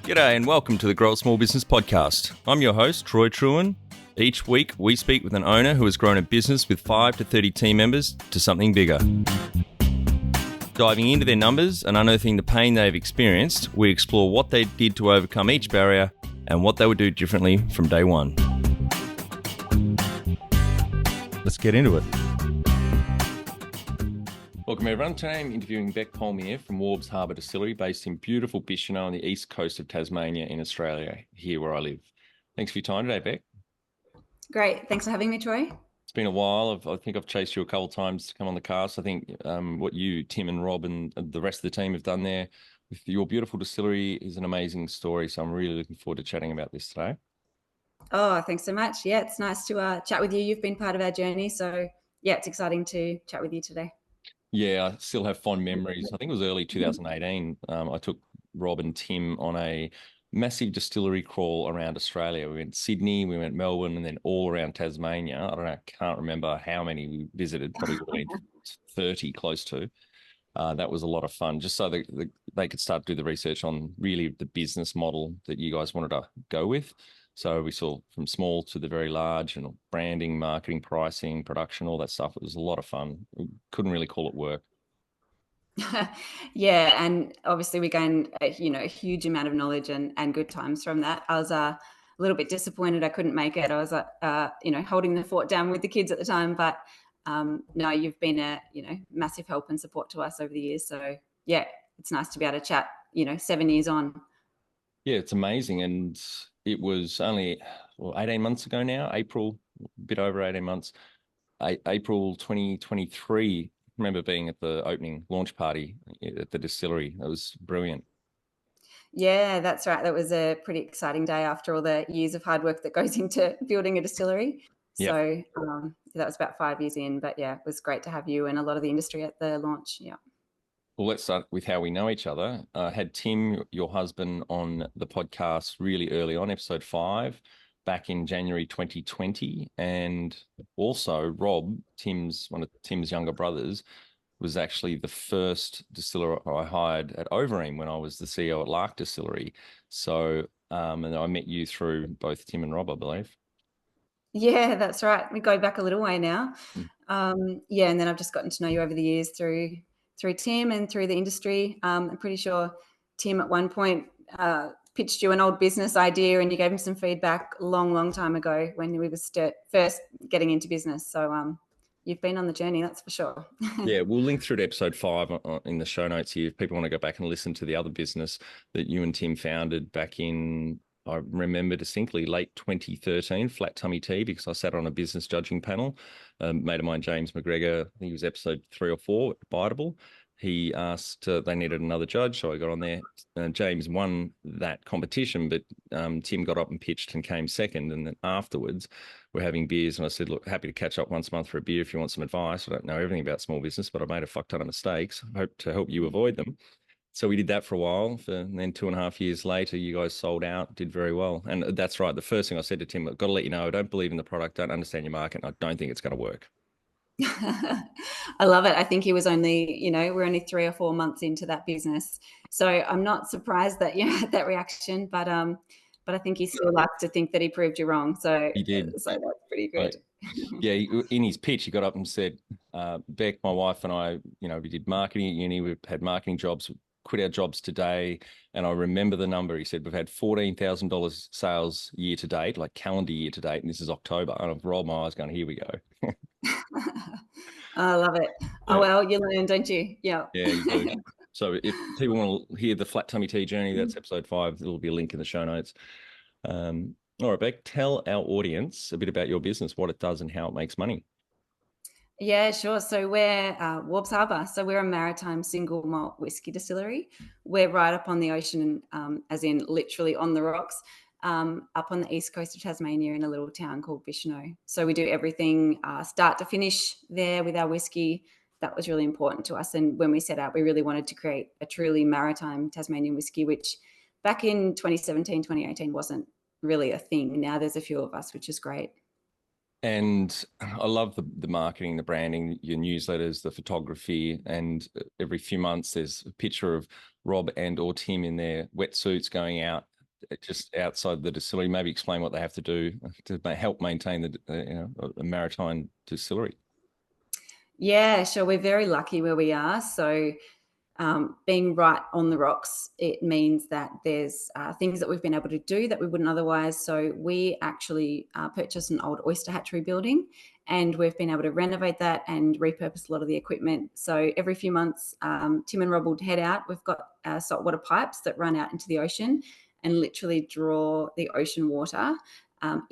G'day and welcome to the Grow a Small Business Podcast. I'm your host, Troy Trewin. Each week, we speak with an owner who has grown a business with 5 to 30 team members to something bigger. Diving into their numbers and unearthing the pain they've experienced, we explore what they did to overcome each barrier and what they would do differently from day one. Let's get into it. Welcome everyone. Today I'm interviewing Bec Polmear from Warbs Harbour Distillery, based in beautiful Bicheno on the east coast of Tasmania in Australia, here where I live. Thanks for your time today, Bec. Great. Thanks for having me, Troy. It's been a while. I think I've chased you a couple of times to come on the cast. I think what you, Tim and Rob and the rest of the team have done there with your beautiful distillery is an amazing story. So I'm really looking forward to chatting about this today. Oh, thanks so much. Yeah, it's nice to chat with you. You've been part of our journey. So yeah, it's exciting to chat with you today. Yeah, I still have fond memories. I think it was early 2018. I took Rob and Tim on a massive distillery crawl around Australia. We went Sydney, we went Melbourne, and then all around Tasmania. I don't know, I can't remember how many we visited, probably 30 close to. That was a lot of fun, just so they could start to do the research on really the business model that you guys wanted to go with. So we saw from small to the very large, and branding, marketing, pricing, production, all that stuff. It was a lot of fun. We couldn't really call it work. Yeah, and obviously we gained a huge amount of knowledge and good times from that. I was a little bit disappointed I couldn't make it. I was holding the fort down with the kids at the time, but no, you've been a massive help and support to us over the years. So yeah, it's nice to be able to chat 7 years on. Yeah, it's amazing. And it was only 18 months ago now, April, a bit over 18 months, April 2023. I remember being at the opening launch party at the distillery. That was brilliant. Yeah, that's right. That was a pretty exciting day after all the years of hard work that goes into building a distillery. Yep. So that was about 5 years in. But yeah, it was great to have you and a lot of the industry at the launch. Yeah. Well, let's start with how we know each other. I had Tim, your husband, on the podcast really early on, episode 5, back in January 2020. And also Rob, one of Tim's younger brothers, was actually the first distiller I hired at Overeem when I was the CEO at Lark Distillery. So, and I met you through both Tim and Rob, I believe. Yeah, that's right. We go back a little way now. Yeah, and then I've just gotten to know you over the years through Tim and through the industry. I'm pretty sure Tim at one point pitched you an old business idea and you gave him some feedback a long time ago when we were first getting into business. So you've been on the journey, that's for sure. Yeah, we'll link through to episode 5 in the show notes here if people want to go back and listen to the other business that you and Tim founded back in, I remember distinctly, late 2013, Flat Tummy Tea, because I sat on a business judging panel. A mate of mine, James McGregor, I think it was episode 3 or 4, Biteable. He asked, they needed another judge, so I got on there. James won that competition, but Tim got up and pitched and came second. And then afterwards, we're having beers, and I said, look, happy to catch up once a month for a beer if you want some advice. I don't know everything about small business, but I made a fuck ton of mistakes. I hope to help you avoid them. So we did that for a while, and then 2.5 years later, you guys sold out, did very well. And that's right. The first thing I said to Tim, I've got to let you know, I don't believe in the product, don't understand your market, and I don't think it's going to work. I love it. I think he was only, we're only 3 or 4 months into that business. So I'm not surprised that you had that reaction, but I think he still likes to think that he proved you wrong. So he did. So that's pretty good. Yeah, in his pitch, he got up and said, Bec, my wife and I, we did marketing at uni. We've had marketing jobs, quit our jobs today. And I remember the number. He said, we've had $14,000 sales year to date, like calendar year to date. And this is October. And I've rolled my eyes going, here we go. I love it. Yeah. Oh, well, you learn, don't you? Yeah. Yeah, you do. So if people want to hear the Flat Tummy Tea journey, that's episode 5. There'll be a link in the show notes. All right, Bec, tell our audience a bit about your business, what it does and how it makes money. Yeah, sure. So we're Waubs Harbour. So we're a maritime single malt whiskey distillery. We're right up on the ocean, as in literally on the rocks, up on the east coast of Tasmania in a little town called Bicheno. So we do everything start to finish there with our whiskey. That was really important to us. And when we set out, we really wanted to create a truly maritime Tasmanian whiskey, which back in 2017, 2018 wasn't really a thing. Now there's a few of us, which is great. And I love the marketing, the branding, your newsletters, the photography, and every few months there's a picture of Rob and or Tim in their wetsuits going out just outside the distillery? Maybe explain what they have to do to help maintain a maritime distillery. Yeah, sure. We're very lucky where we are. So being right on the rocks, it means that there's things that we've been able to do that we wouldn't otherwise. So we actually purchased an old oyster hatchery building, and we've been able to renovate that and repurpose a lot of the equipment. So every few months, Tim and Rob will head out. We've got saltwater pipes that run out into the ocean and literally draw the ocean water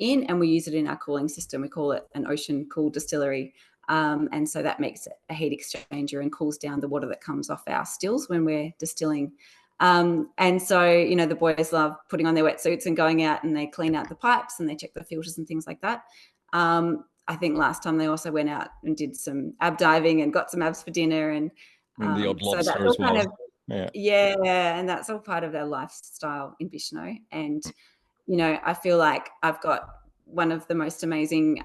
in, and we use it in our cooling system. We call it an ocean cool distillery. And so that makes it a heat exchanger and cools down the water that comes off our stills when we're distilling. And so, the boys love putting on their wetsuits and going out, and they clean out the pipes and they check the filters and things like that. I think last time they also went out and did some ab diving and got some abs for dinner. And the odd so that's lobster all as well. kind of, yeah, and that's all part of their lifestyle in Bishno. And, I feel like I've got one of the most amazing,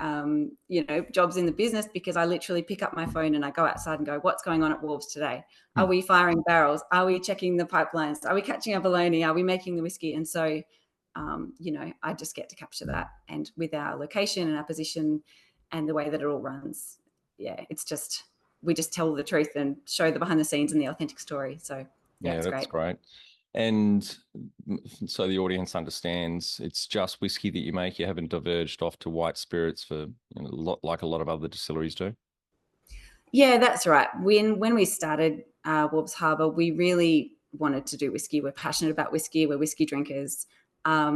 jobs in the business, because I literally pick up my phone and I go outside and go, what's going on at Warbs today? Are we firing barrels? Are we checking the pipelines? Are we catching a baloney? Are we making the whiskey? And so, I just get to capture that. And with our location and our position and the way that it all runs, we just tell the truth and show the behind the scenes and the authentic story. So yeah, that's great. And so the audience understands it's just whiskey that you make. You haven't diverged off to white spirits for like a lot of other distilleries do. Yeah, that's right. When we started Waubs Harbour, we really wanted to do whiskey. We're passionate about whiskey. We're whiskey drinkers. A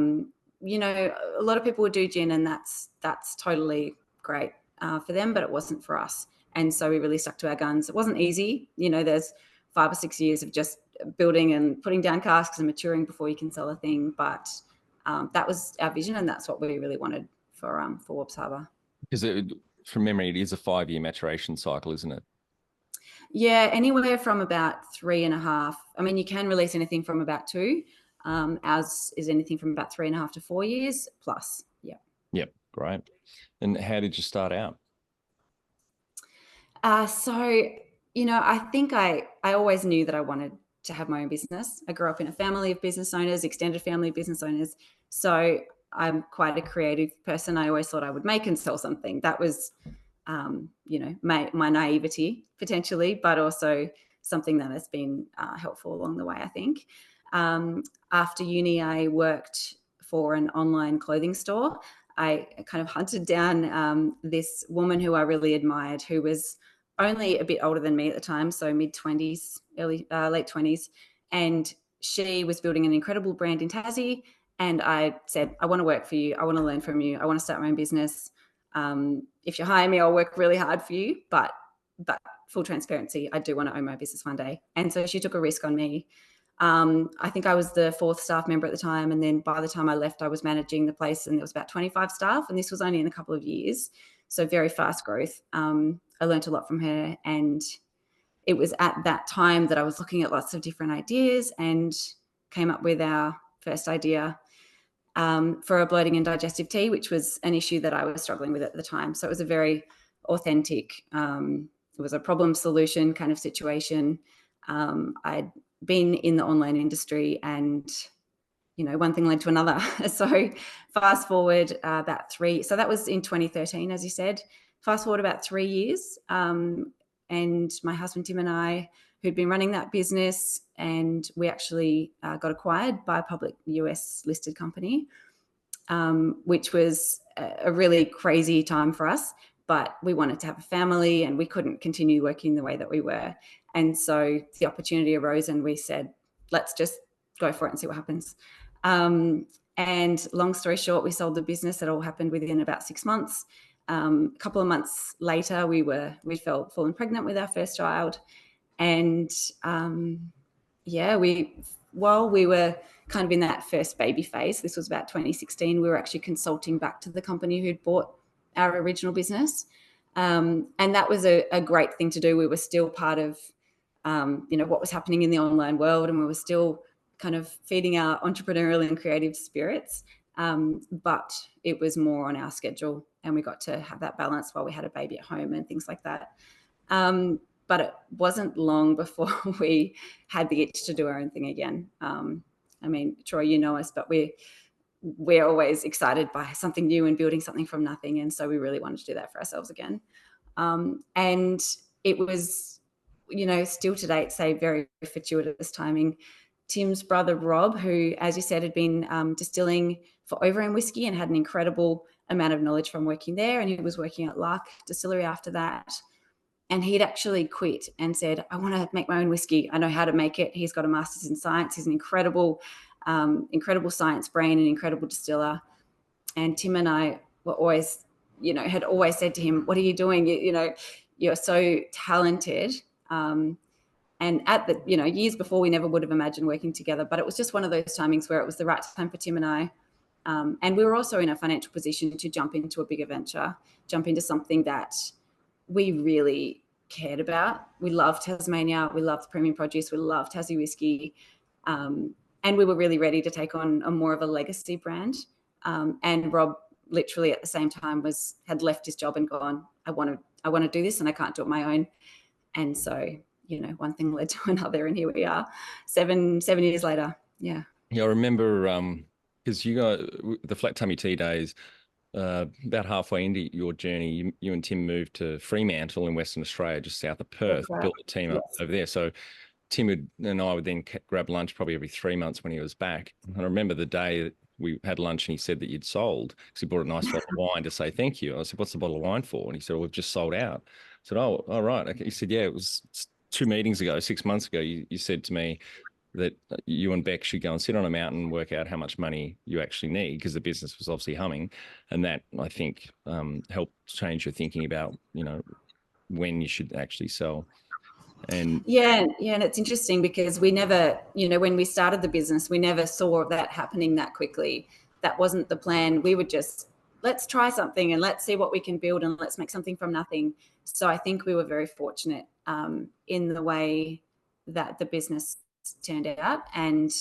lot of people would do gin, and that's totally great for them, but it wasn't for us. And so we really stuck to our guns. It wasn't easy. There's 5 or 6 years of just building and putting down casks and maturing before you can sell a thing. But that was our vision, and that's what we really wanted for Waubs Harbour. Because from memory, it is a 5-year maturation cycle, isn't it? Yeah, anywhere from about 3.5. I mean, you can release anything from about 2. Ours is anything from about 3.5 to 4 years plus. Yeah. Yep, great. And how did you start out? I think I always knew that I wanted to have my own business. I grew up in a family of business owners, extended family of business owners. So I'm quite a creative person. I always thought I would make and sell something. That was, my naivety potentially, but also something that has been helpful along the way, I think. After uni, I worked for an online clothing store. I kind of hunted down this woman who I really admired, who was only a bit older than me at the time, so mid-20s, late 20s. And she was building an incredible brand in Tassie. And I said, I want to work for you. I want to learn from you. I want to start my own business. If you hire me, I'll work really hard for you. But full transparency, I do want to own my business one day. And so she took a risk on me. I think I was the 4th staff member at the time. And then by the time I left, I was managing the place, and there was about 25 staff. And this was only in a couple of years. So very fast growth. I learned a lot from her. And it was at that time that I was looking at lots of different ideas and came up with our first idea for a bloating and digestive tea, which was an issue that I was struggling with at the time. So it was a very authentic, it was a problem solution kind of situation. I'd been in the online industry, and one thing led to another. So fast forward about 3. So that was in 2013, as you said. Fast forward about 3 years, and my husband Tim and I, who'd been running that business, and we actually got acquired by a public US listed company, which was a really crazy time for us. But we wanted to have a family, and we couldn't continue working the way that we were. And so the opportunity arose, and we said, let's just go for it and see what happens. And long story short, we sold the business. It all happened within about 6 months. A couple of months later, we fallen pregnant with our first child. And while we were kind of in that first baby phase, this was about 2016, we were actually consulting back to the company who'd bought our original business. And that was a great thing to do. We were still part of, what was happening in the online world, and we were still kind of feeding our entrepreneurial and creative spirits. But it was more on our schedule, and we got to have that balance while we had a baby at home and things like that. But it wasn't long before we had the itch to do our own thing again. I mean, Troy, you know us, but we're always excited by something new and building something from nothing. And so we really wanted to do that for ourselves again. And it was, still to date, say very fortuitous timing. Tim's brother, Rob, who, as you said, had been distilling for Overeem Whisky and had an incredible amount of knowledge from working there. And he was working at Lark Distillery after that. And he'd actually quit and said, I want to make my own whiskey. I know how to make it. He's got a master's in science. He's an incredible science brain, an incredible distiller. And Tim and I were always, had always said to him, what are you doing? You're so talented. And at the, years before, we never would have imagined working together, but it was just one of those timings where it was the right time for Tim and I. And we were also in a financial position to jump into a bigger venture, jump into something that we really cared about. We loved Tasmania. We loved premium produce. We loved Tassie whiskey. And we were really ready to take on a more of a legacy brand. And Rob literally at the same time had left his job and gone, I want to do this and I can't do it my own. And so, one thing led to another, and here we are 7 years later. Yeah. Yeah. I remember, because you got the Flat Tummy Tea days, about halfway into your journey, you and Tim moved to Fremantle in Western Australia, just south of Perth, Right. built a team up over there. So Tim and I would then grab lunch probably every 3 months when he was back. And I remember the day that we had lunch and he said that you'd sold, because he bought a nice bottle of wine to say thank you. I said, what's the bottle of wine for? And he said, well, we've just sold out. I said, oh, all right. Okay. He said, yeah, it was 2 meetings ago, 6 months ago, you said to me that you and Bec should go and sit on a mountain and work out how much money you actually need, because the business was obviously humming. And that, I think, helped change your thinking about, when you should actually sell. And yeah, and it's interesting because we never, when we started the business, we never saw that happening that quickly. That wasn't the plan. We would just, let's try something and let's see what we can build and let's make something from nothing. So I think we were very fortunate in the way that the business turned out. And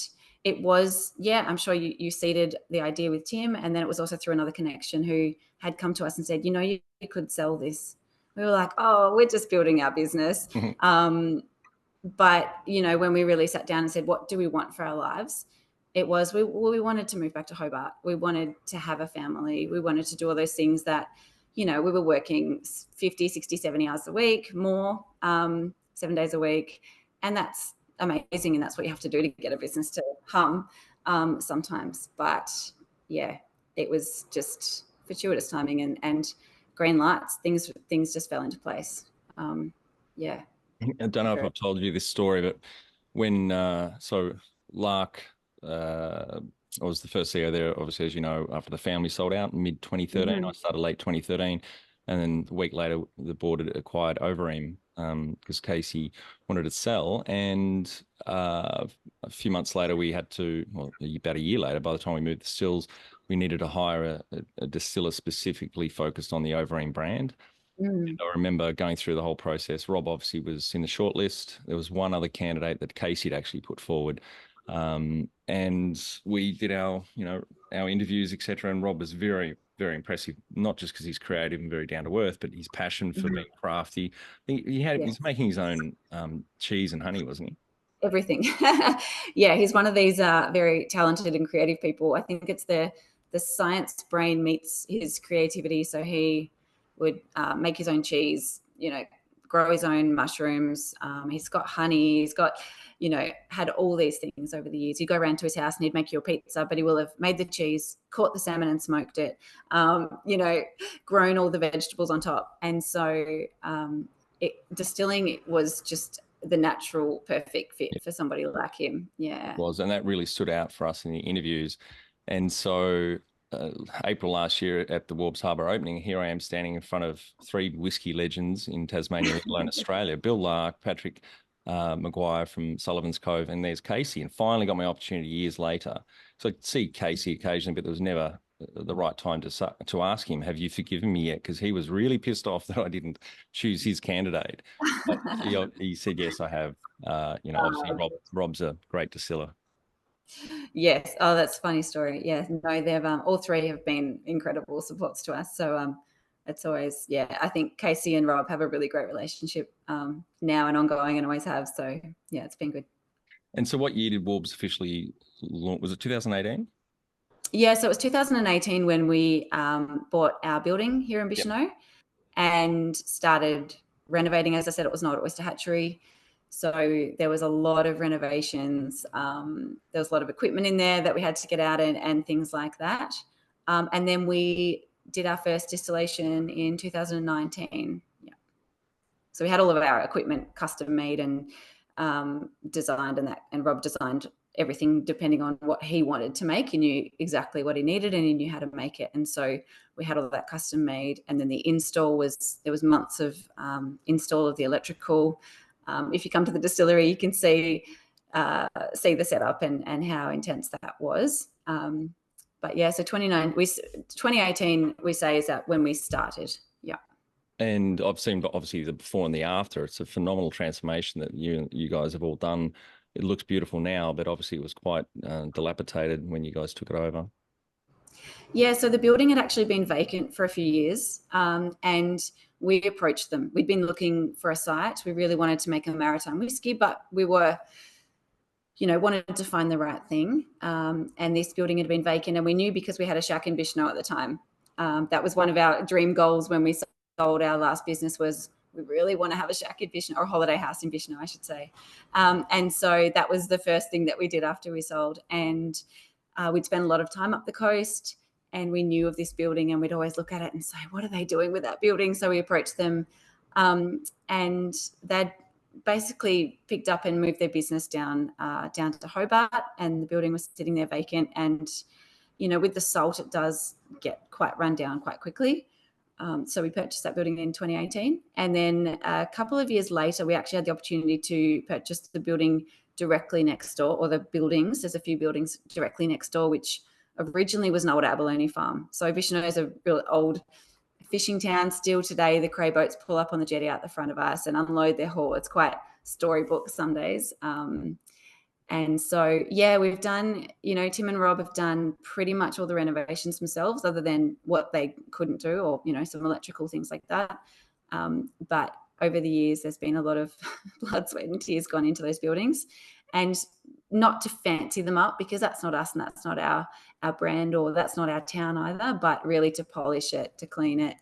it was, I'm sure you seeded the idea with Tim, and then it was also through another connection who had come to us and said, you could sell this. We were like, oh, we're just building our business. But, when we really sat down and said, what do we want for our lives? It was, we wanted to move back to Hobart. We wanted to have a family. We wanted to do all those things that, we were working 50, 60, 70 hours a week, more, 7 days a week. And that's amazing. And that's what you have to do to get a business to hum sometimes. But yeah, it was just fortuitous timing and green lights, things just fell into place. Yeah. I don't know if I've told you this story, but when so Lark, I was the first CEO there, obviously, as you know, after the family sold out in mid 2013. I started late 2013, and then a week later, the board had acquired Overeem because Casey wanted to sell, and a few months later, we had to, well, about a year later, by the time we moved the stills, we needed to hire a distiller specifically focused on the Overeem brand. And I remember going through the whole process. Rob obviously was in the shortlist. There was one other candidate that Casey had actually put forward. And we did our interviews, etc. And Rob was very, very impressive, not just because he's creative and very down to earth, but his passion for being crafty. He was making his own cheese and honey, wasn't he? Everything. Yeah, he's one of these very talented and creative people. I think it's the science brain meets his creativity. So he would make his own cheese, grow his own mushrooms. He's got honey. He's got, had all these things over the years. You go around to his house and he'd make you a pizza, but he will have made the cheese, caught the salmon and smoked it, grown all the vegetables on top. And so distilling was just the natural, perfect fit for somebody like him. Yeah. It was, and that really stood out for us in the interviews. And so April last year at the Warbs Harbour opening, here I am standing in front of 3 whiskey legends in Tasmania, let alone Australia, Bill Lark, Patrick Maguire from Sullivan's Cove, and there's Casey, and finally got my opportunity years later. So I'd see Casey occasionally, but there was never the right time to ask him, have you forgiven me yet? Because he was really pissed off that I didn't choose his candidate. But he said, yes, I have. Obviously Rob's a great distiller. Yes. Oh, that's a funny story. Yeah. No, they've all 3 have been incredible supports to us. So it's always, I think Casey and Rob have a really great relationship now and ongoing and always have. So yeah, it's been good. And so what year did Warbs officially launch? Was it 2018? Yeah, so it was 2018 when we bought our building here in Yep. Bicheno and started renovating. As I said, it was not an oyster hatchery. So there was a lot of renovations. There was a lot of equipment in there that we had to get out and things like that. And then we did our first distillation in 2019. Yeah. So we had all of our equipment custom made and designed, and Rob designed everything depending on what he wanted to make. He knew exactly what he needed and he knew how to make it. And so we had all that custom made. And then the install there was months of install of the electrical. If you come to the distillery, you can see the setup and how intense that was. But yeah, so 2018 we say is that when we started. Yeah. And I've seen obviously the before and the after. It's a phenomenal transformation that you guys have all done. It looks beautiful now, but obviously it was quite dilapidated when you guys took it over. Yeah, so the building had actually been vacant for a few years, and we approached them. We'd been looking for a site. We really wanted to make a maritime whiskey, but we were, wanted to find the right thing. And this building had been vacant, and we knew because we had a shack in Bicheno at the time. That was one of our dream goals when we sold our last business, was we really want to have a shack in Bicheno, or a holiday house in Bicheno, I should say. And so that was the first thing that we did after we sold. And we'd spend a lot of time up the coast, and we knew of this building, and we'd always look at it and say, what are they doing with that building? So we approached them, and they'd basically picked up and moved their business down to Hobart, and the building was sitting there vacant. And, with the salt, it does get quite run down quite quickly. So we purchased that building in 2018. And then a couple of years later, we actually had the opportunity to purchase the building directly next door, or the buildings. There's a few buildings directly next door, which originally was an old abalone farm. So Bicheno is a real old fishing town still today. The cray boats pull up on the jetty out the front of us and unload their haul. It's quite storybook some days. And so, yeah, we've done, Tim and Rob have done pretty much all the renovations themselves, other than what they couldn't do, or, some electrical things like that. But over the years, there's been a lot of blood, sweat and tears gone into those buildings. And not to fancy them up, because that's not us and that's not our brand, or that's not our town either, but really to polish it, to clean it,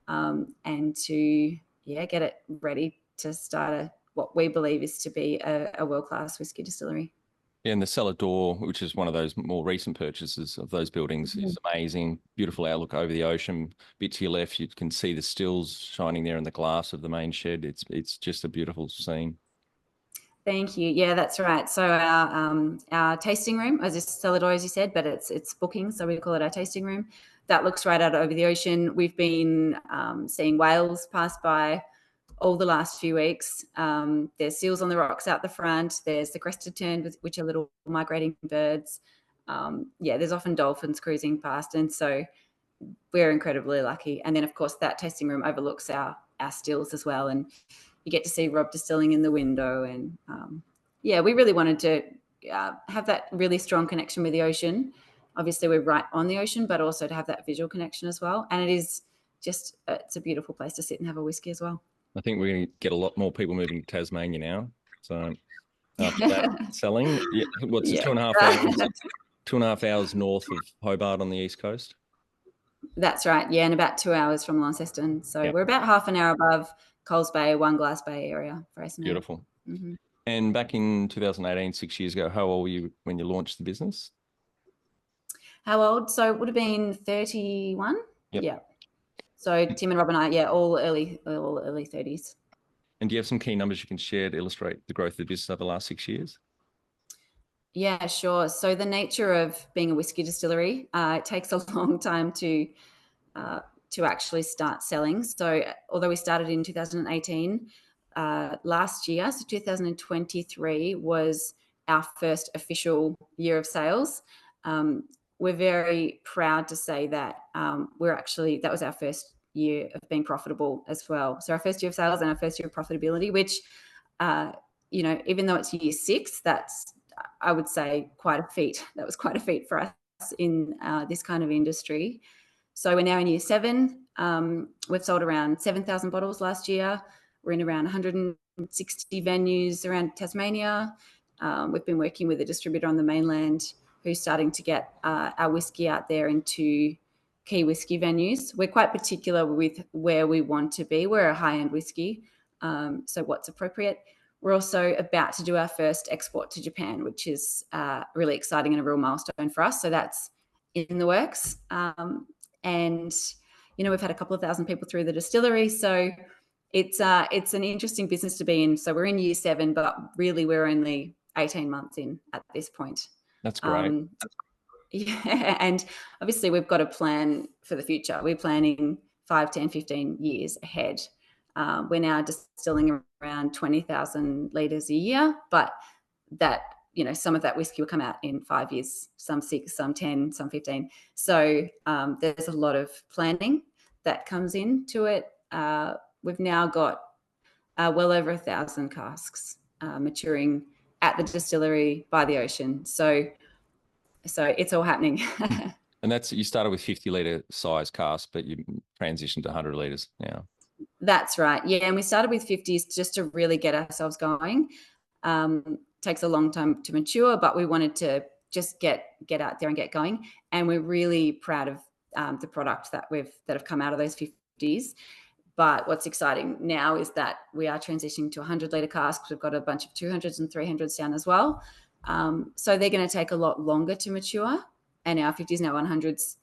and to, get it ready to start what we believe is to be a world-class whiskey distillery. Yeah, and the cellar door, which is one of those more recent purchases of those buildings, is amazing. Beautiful outlook over the ocean. Bit to your left, you can see the stills shining there in the glass of the main shed. It's just a beautiful scene. Thank you. Yeah, that's right. So our tasting room, as a cellar door, as you said, but it's booking, so we call it our tasting room. That looks right out over the ocean. We've been seeing whales pass by all the last few weeks. There's seals on the rocks out the front. There's the crested tern, which are little migrating birds. There's often dolphins cruising past, and so we're incredibly lucky. And then, of course, that tasting room overlooks our stills as well, and you get to see Rob distilling in the window. And we really wanted to have that really strong connection with the ocean. Obviously, we're right on the ocean, but also to have that visual connection as well. And it is just, it's a beautiful place to sit and have a whiskey as well. I think we're going to get a lot more people moving to Tasmania now. So after that selling, what's it, 2.5 hours? 2.5 hours north of Hobart on the east coast. That's right. Yeah, and about 2 hours from Launceston. So we're about half an hour above Coles Bay, One Glass Bay area for us now. Beautiful. And back in 2018, 6 years ago, how old were you when you launched the business? How old? So it would have been 31. Yep. Yeah. So Tim and Rob and I, all early 30s. And do you have some key numbers you can share to illustrate the growth of the business over the last 6 years? Yeah, sure. So the nature of being a whiskey distillery, it takes a long time to actually start selling. So although we started in 2018, last year, so 2023 was our first official year of sales. We're very proud to say that that was our first year of being profitable as well. So our first year of sales and our first year of profitability, which, even though it's year 6, that's, I would say, quite a feat. That was quite a feat for us in this kind of industry. So we're now in year 7. We've sold around 7,000 bottles last year. We're in around 160 venues around Tasmania. We've been working with a distributor on the mainland who's starting to get our whiskey out there into key whiskey venues. We're quite particular with where we want to be. We're a high-end whiskey, so what's appropriate. We're also about to do our first export to Japan, which is really exciting and a real milestone for us. So that's in the works. And, we've had a couple of thousand people through the distillery. So it's an interesting business to be in. So we're in year 7, but really we're only 18 months in at this point. That's great. Yeah, and obviously we've got a plan for the future. We're planning 5, 10, 15 years ahead. We're now distilling around 20,000 litres a year, but that, some of that whiskey will come out in 5 years, some 6, some 10, some 15. So there's a lot of planning that comes into it. We've now got well over 1,000 casks maturing at the distillery by the ocean. So it's all happening. And you started with 50 litre size cask, but you transitioned to 100 litres now. That's right. Yeah. And we started with 50s just to really get ourselves going. Takes a long time to mature, but we wanted to just get out there and get going. And we're really proud of the product that have come out of those 50s. But what's exciting now is that we are transitioning to 100 litre casks. We've got a bunch of 200s and 300s down as well. So they're going to take a lot longer to mature, and our 50s now 100s,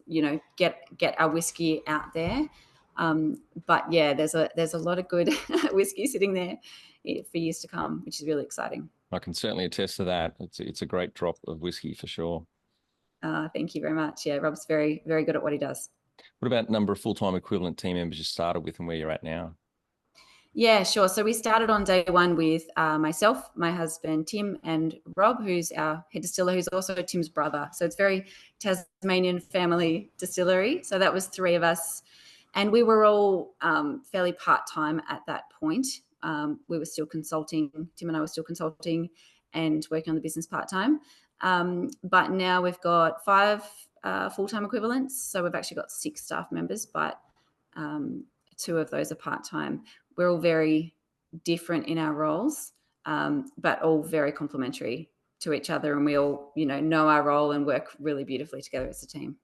get our whiskey out there. But yeah, there's a lot of good whiskey sitting there for years to come, which is really exciting. I can certainly attest to that. It's a great drop of whiskey for sure. Thank you very much. Yeah, Rob's very, very good at what he does. What about number of full-time equivalent team members you started with and where you're at now? Yeah, sure. So we started on day one with myself, my husband, Tim, and Rob, who's our head distiller, who's also Tim's brother. So it's very Tasmanian family distillery. So that was 3 of us. And we were all fairly part-time at that point. We were still consulting. Tim and I were still consulting and working on the business part-time. But now we've got 5 full-time equivalents. So we've actually got 6 staff members, but 2 of those are part-time. We're all very different in our roles, but all very complementary to each other. And we all, know our role and work really beautifully together as a team.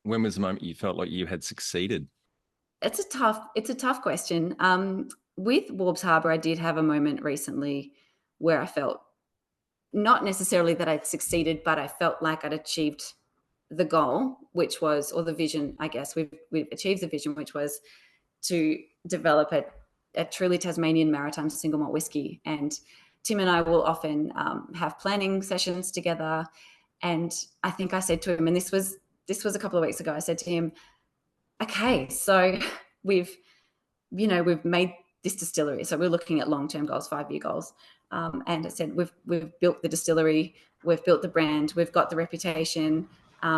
When was the moment you felt like you had succeeded? It's a tough question. With Warbs Harbour, I did have a moment recently where I felt not necessarily that I'd succeeded, but I felt like I'd achieved the goal, which was, or the vision, I guess. We've achieved the vision, which was to develop a truly Tasmanian maritime single malt whiskey. And Tim and I will often have planning sessions together. And I think I said to him, and this was a couple of weeks ago, I said to him, okay, so we've made this distillery. So we're looking at long-term goals, 5-year goals. And I said, we've built the distillery, we've built the brand, we've got the reputation.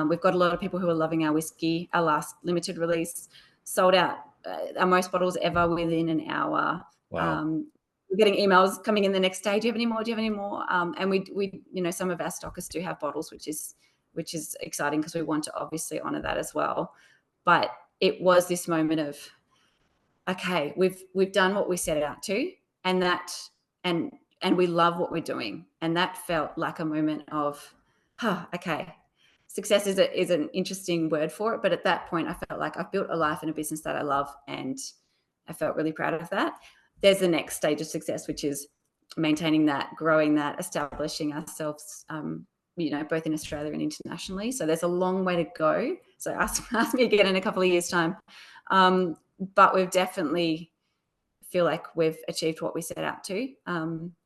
We've got a lot of people who are loving our whiskey. Our last limited release sold out our most bottles ever within an hour. Wow. We're getting emails coming in the next day. Do you have any more? Do you have any more? And we some of our stockers do have bottles, which is exciting because we want to obviously honor that as well. But it was this moment of, okay, we've done what we set out to, and we love what we're doing. And that felt like a moment of, okay. Success is an interesting word for it, but at that point I felt like I've built a life and a business that I love, and I felt really proud of that. There's the next stage of success, which is maintaining that, growing that, establishing ourselves, both in Australia and internationally. So there's a long way to go. So ask me again in a couple of years' time. But we've definitely feel like we've achieved what we set out to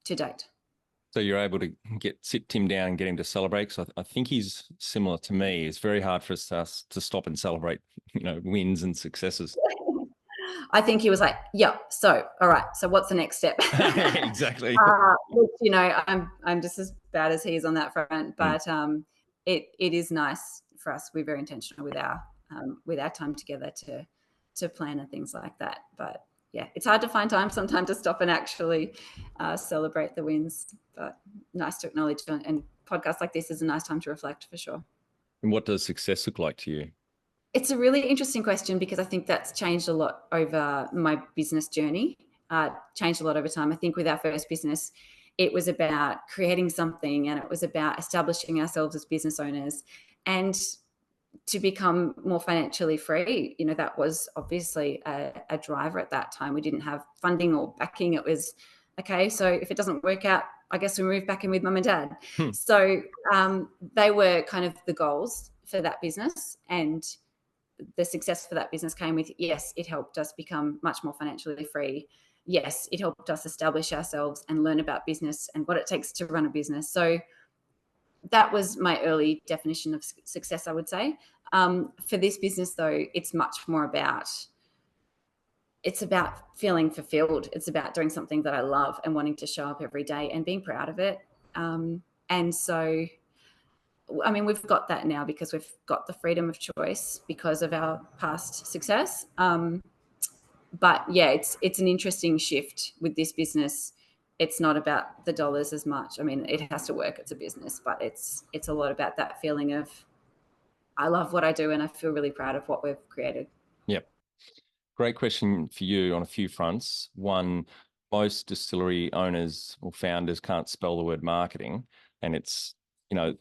date. So you're able to sit Tim down and get him to celebrate. So I think he's similar to me. It's very hard for us to stop and celebrate, wins and successes. I think he was like, yeah, so, all right, so what's the next step? Exactly. Which, I'm just as bad as he is on that front, but it is nice for us. We're very intentional with our time together to plan and things like that. But yeah, it's hard to find time sometimes to stop and actually celebrate the wins, but nice to acknowledge, and podcasts like this is a nice time to reflect for sure. And what does success look like to you? It's a really interesting question because I think that's changed a lot over my business journey, changed a lot over time. I think with our first business, it was about creating something, and it was about establishing ourselves as business owners and to become more financially free. You know, that was obviously a driver at that time. We didn't have funding or backing. It was, okay, so if it doesn't work out, I guess we move back in with mum and dad. So they were kind of the goals for that business, and the success for that business came with, yes, it helped us become much more financially free. Yes, it helped us establish ourselves and learn about business and what it takes to run a business. So that was my early definition of success, I would say. For this business, though, it's much more about, it's about feeling fulfilled. It's about doing something that I love and wanting to show up every day and being proud of it. And so, I mean, we've got that now because we've got the freedom of choice because of our past success. But yeah, it's an interesting shift with this business. It's not about the dollars as much. I mean, it has to work. It's a business, but it's a lot about that feeling of, I love what I do and I feel really proud of what we've created. Yep. Great question for you on a few fronts. One, most distillery owners or founders can't spell the word marketing, and it's, you know,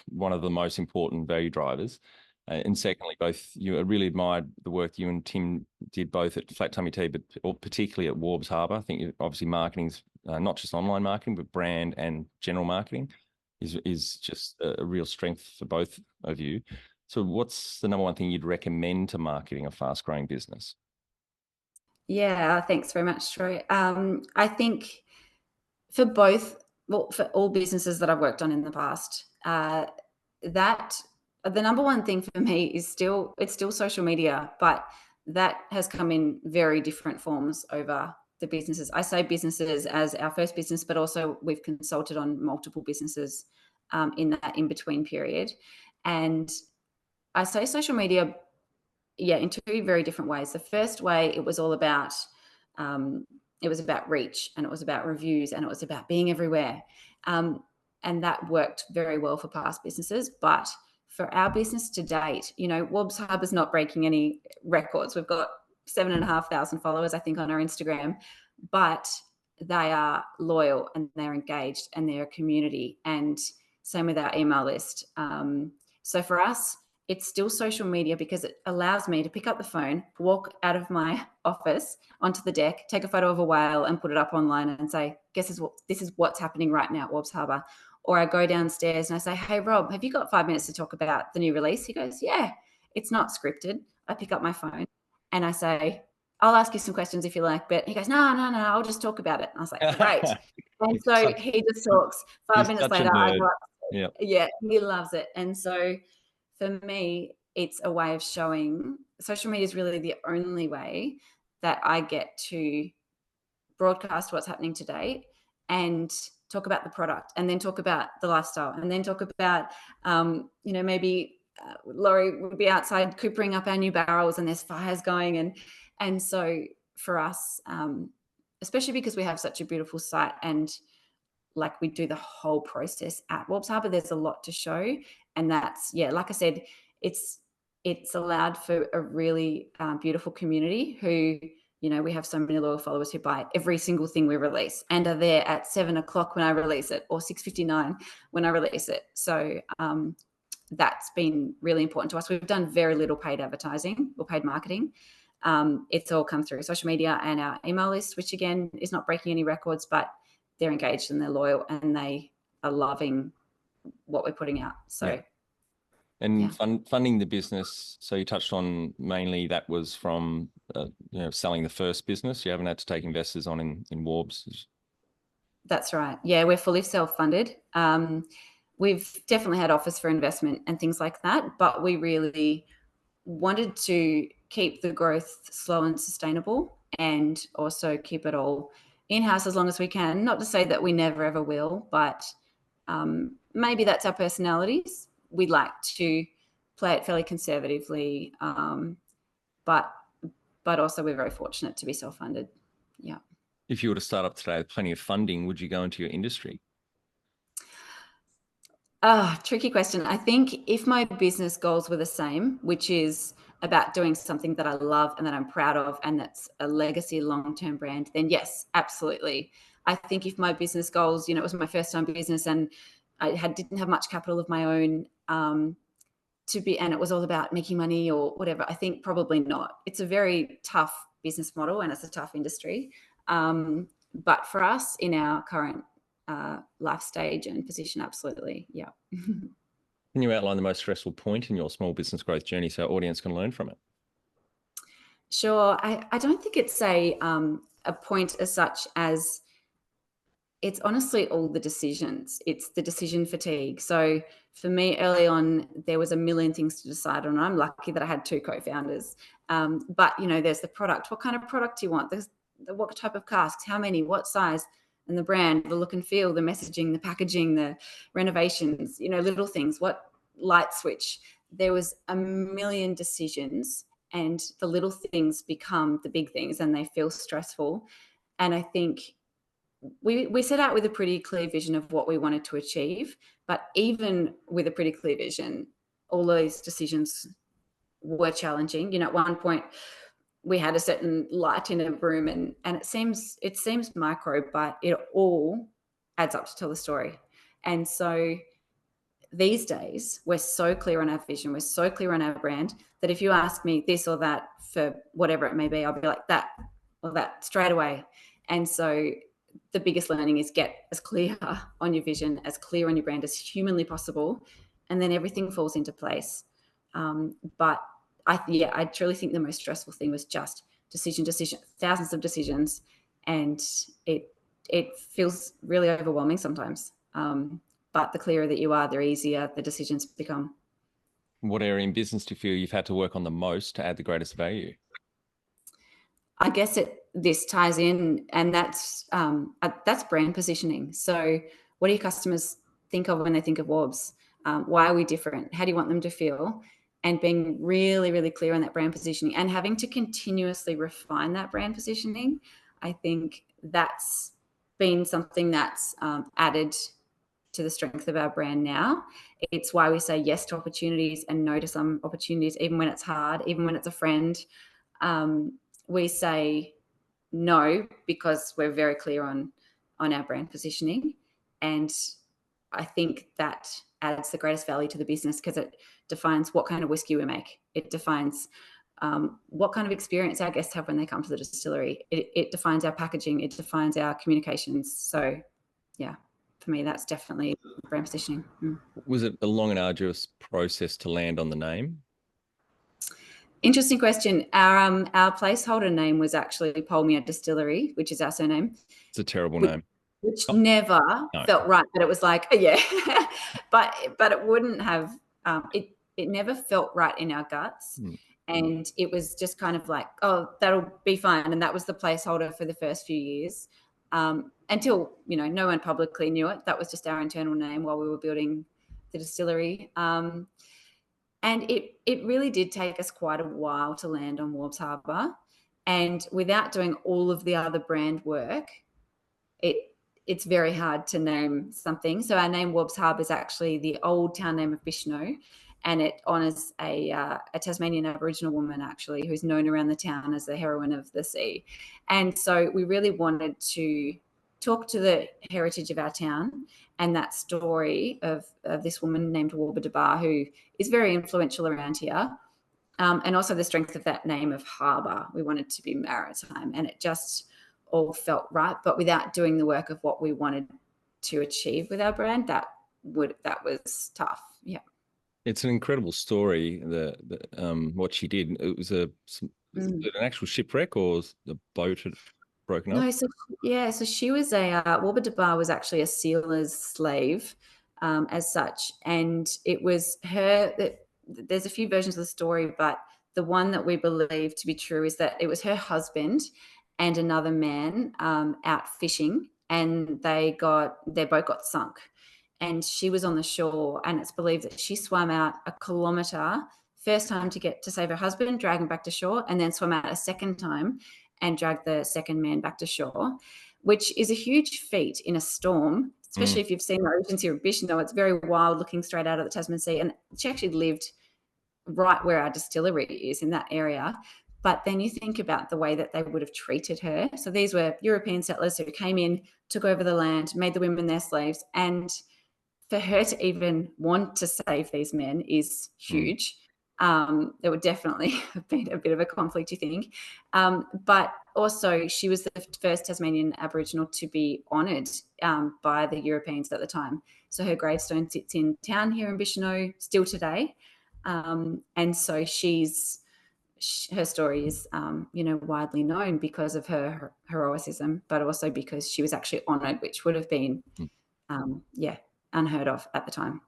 one of the most important value drivers. And secondly, both you, I really admired the work you and Tim did both at Flat Tummy Tea, but particularly at Warbs Harbour. I think obviously marketing's not just online marketing, but brand and general marketing is just a real strength for both of you. So what's the number one thing you'd recommend to marketing a fast-growing business? Yeah, thanks very much, Troy. I think for both, well, for all businesses that I've worked on in the past, that the number one thing for me is still social media, but that has come in very different forms over the businesses. I say businesses as our first business, but also we've consulted on multiple businesses in that in-between period. And I say social media, yeah, in two very different ways. The first way, it was all about reach, and it was about reviews, and it was about being everywhere. And that worked very well for past businesses. But for our business to date, you know, Waubs Harbour's not breaking any records. We've got 7,500 followers, I think, on our Instagram, but they are loyal and they're engaged and they're a community, and same with our email list. So for us, it's still social media because it allows me to pick up the phone, walk out of my office onto the deck, take a photo of a whale and put it up online and say, this is what's happening right now at Waubs Harbour. Or I go downstairs and I say, hey, Rob, have you got 5 minutes to talk about the new release? He goes, yeah. It's not scripted. I pick up my phone and I say, I'll ask you some questions if you like, but he goes, no, I'll just talk about it. And I was like, great. And so he just talks. 5 minutes later, I go up. Yeah, he loves it. And so for me, it's a way of showing. Social media is really the only way that I get to broadcast what's happening today and talk about the product, and then talk about the lifestyle, and then talk about, maybe Laurie would be outside coopering up our new barrels and there's fires going. And so for us, especially because we have such a beautiful site and like we do the whole process at Waubs Harbour, there's a lot to show. And that's, yeah, like I said, it's allowed for a really beautiful community who, you know, we have so many loyal followers who buy every single thing we release and are there at 7:00 when I release it, or 6:59 when I release it. So that's been really important to us. We've done very little paid advertising or paid marketing. It's all come through social media and our email list, which again is not breaking any records, but they're engaged and they're loyal and they are loving what we're putting out. So yeah. And funding the business, so you touched on mainly that was from selling the first business. You haven't had to take investors on in Warbs. That's right. Yeah, we're fully self-funded. We've definitely had offers for investment and things like that, but we really wanted to keep the growth slow and sustainable, and also keep it all in-house as long as we can. Not to say that we never ever will, but maybe that's our personalities. We like to play it fairly conservatively, but also we're very fortunate to be self-funded. Yeah. If you were to start up today with plenty of funding, would you go into your industry? Tricky question. I think if my business goals were the same, which is about doing something that I love and that I'm proud of and that's a legacy long-term brand, then yes, absolutely. I think if my business goals, it was my first time business and I didn't have much capital of my own, and it was all about making money or whatever, I think probably not. It's a very tough business model and it's a tough industry. But for us in our current life stage and position, absolutely. Yeah. Can you outline the most stressful point in your small business growth journey so our audience can learn from it? Sure. I don't think it's a point as such as, it's honestly all the decisions. It's the decision fatigue. So for me, early on, there was a million things to decide on. I'm lucky that I had two co-founders. But there's the product. What kind of product do you want? There's what type of casks? How many? What size? And the brand, the look and feel, the messaging, the packaging, the renovations. Little things. What light switch? There was a million decisions, and the little things become the big things, and they feel stressful. And I think we set out with a pretty clear vision of what we wanted to achieve, but even with a pretty clear vision, all those decisions were challenging. At one point we had a certain light in a room, and it seems micro, but it all adds up to tell the story. And so these days we're so clear on our vision, we're so clear on our brand, that if you ask me this or that for whatever it may be, I'll be like, that or that straight away. And so the biggest learning is get as clear on your vision, as clear on your brand as humanly possible, and then everything falls into place. But I truly think the most stressful thing was just decision, thousands of decisions, and it feels really overwhelming sometimes. But the clearer that you are, the easier the decisions become. What area in business do you feel you've had to work on the most to add the greatest value? I guess this ties in, and that's brand positioning. So what do your customers think of when they think of Warbs? Why are we different? How do you want them to feel? And being really, really clear on that brand positioning and having to continuously refine that brand positioning. I think that's been something that's added to the strength of our brand now. It's why we say yes to opportunities and no to some opportunities, even when it's hard, even when it's a friend. We say no because we're very clear on our brand positioning. And I think that adds the greatest value to the business because it defines what kind of whiskey we make. It defines what kind of experience our guests have when they come to the distillery. It defines our packaging. It defines our communications. So, yeah, for me, that's definitely brand positioning. Was it a long and arduous process to land on the name? Interesting question. Our placeholder name was actually Polmear Distillery, which is our surname. It's a terrible name. Which never felt right, but it was like, yeah, but it wouldn't have, it never felt right in our guts. And it was just kind of like, oh, that'll be fine. And that was the placeholder for the first few years, until, no one publicly knew it. That was just our internal name while we were building the distillery. And it really did take us quite a while to land on Waubs Harbour. And without doing all of the other brand work, it's very hard to name something. So our name Waubs Harbour is actually the old town name of Bishno, and it honours a Tasmanian Aboriginal woman, actually, who's known around the town as the heroine of the sea. And so we really wanted to talk to the heritage of our town and that story of this woman named Warbba, who is very influential around here, and also the strength of that name of harbour. We wanted to be maritime, and it just all felt right, but without doing the work of what we wanted to achieve with our brand, that was tough. Yeah. It's an incredible story, what she did. It was an actual shipwreck, or was the boat had broken up? No, so she was Warbba was actually a sealer's slave, as such, and it was her. There's a few versions of the story, but the one that we believe to be true is that it was her husband and another man out fishing, and their boat got sunk, and she was on the shore, and it's believed that she swam out a kilometre first time to get to save her husband, drag him back to shore, and then swam out a second time and drag the second man back to shore, which is a huge feat in a storm, especially if you've seen the oceans here at Bishno. It's very wild, looking straight out of the Tasman Sea, and she actually lived right where our distillery is, in that area. But then you think about the way that they would have treated her. So these were European settlers who came in, took over the land, made the women their slaves. And for her to even want to save these men is huge. There would definitely have been a bit of a conflict, you think. But also, she was the first Tasmanian Aboriginal to be honoured by the Europeans at the time. So her gravestone sits in town here in Bicheno still today. And so her story is, widely known because of her heroicism, but also because she was actually honoured, which would have been, unheard of at the time.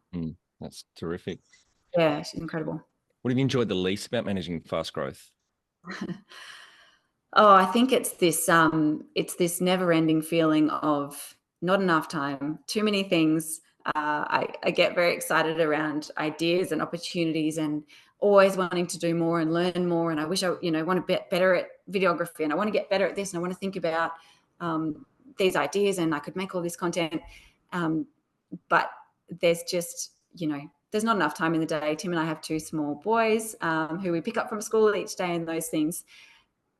That's terrific. Yeah, she's incredible. What have you enjoyed the least about managing fast growth? I think it's this never-ending feeling of not enough time, too many things. I get very excited around ideas and opportunities, and always wanting to do more and learn more. And I wish I want to get better at videography, and I want to get better at this, and I want to think about these ideas, and I could make all this content. But there's just, there's not enough time in the day. Tim and I have two small boys who we pick up from school each day and those things.